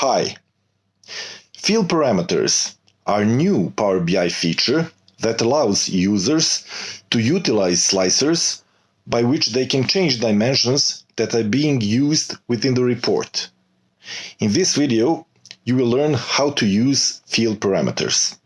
Hi. Field parameters are new Power BI feature that allows users to utilize slicers by which they can change dimensions that are being used within the report. In this video, you will learn how to use field parameters.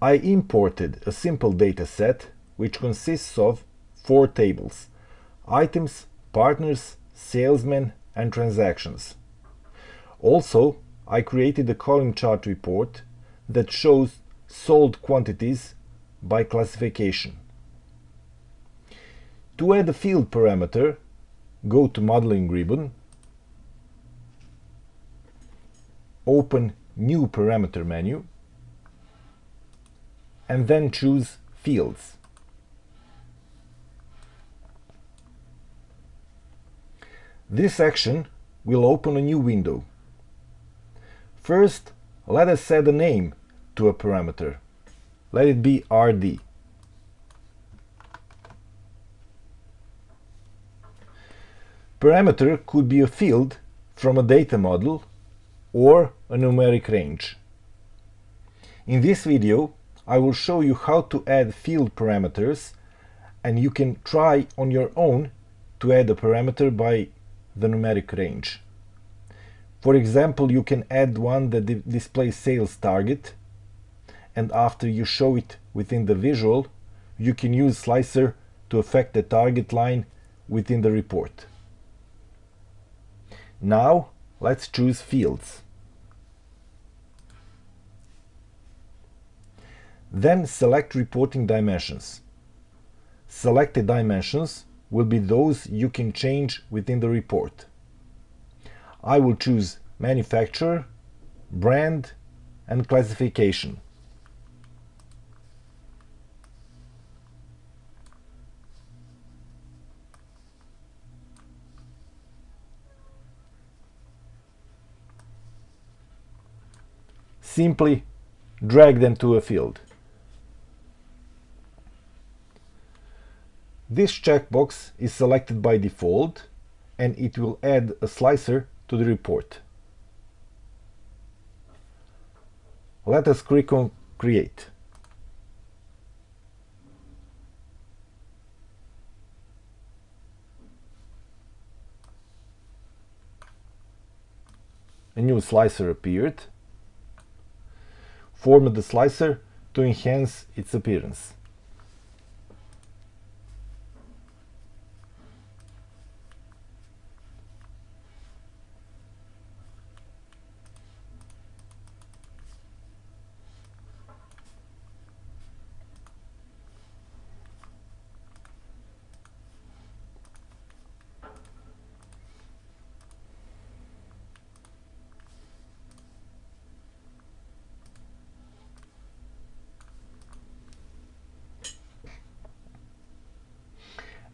I imported a simple dataset which consists of 4 tables: items, partners, salesmen, and transactions. Also, I created a column chart report that shows sold quantities by classification. To add a field parameter, go to Modeling ribbon, open New Parameter menu, and then choose Fields. This action will open a new window. First, let us set a name to a parameter. Let it be RD. Parameter could be a field from a data model or a numeric range. In this video, I will show you how to add field parameters, and you can try on your own to add a parameter by the numeric range. For example, you can add one that displays sales target, and after you show it within the visual, you can use slicer to affect the target line within the report. Now, let's choose fields. Then select reporting dimensions. Selected dimensions will be those you can change within the report. I will choose manufacturer, brand, and classification. Simply drag them to a field. This checkbox is selected by default, and it will add a slicer to the report. Let us click on Create. A new slicer appeared. Format the slicer to enhance its appearance.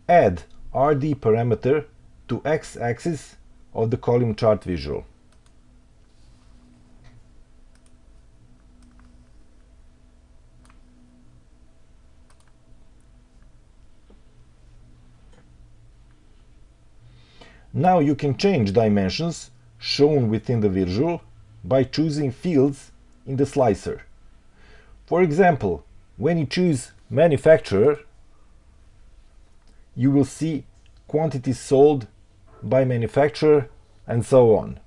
Add RD parameter to x-axis of the column chart visual. Now you can change dimensions shown within the visual by choosing fields in the slicer. For example, when you choose manufacturer, you will see quantities sold by manufacturer and so on.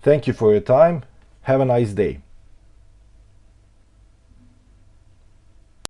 Thank you for your time. Have a nice day.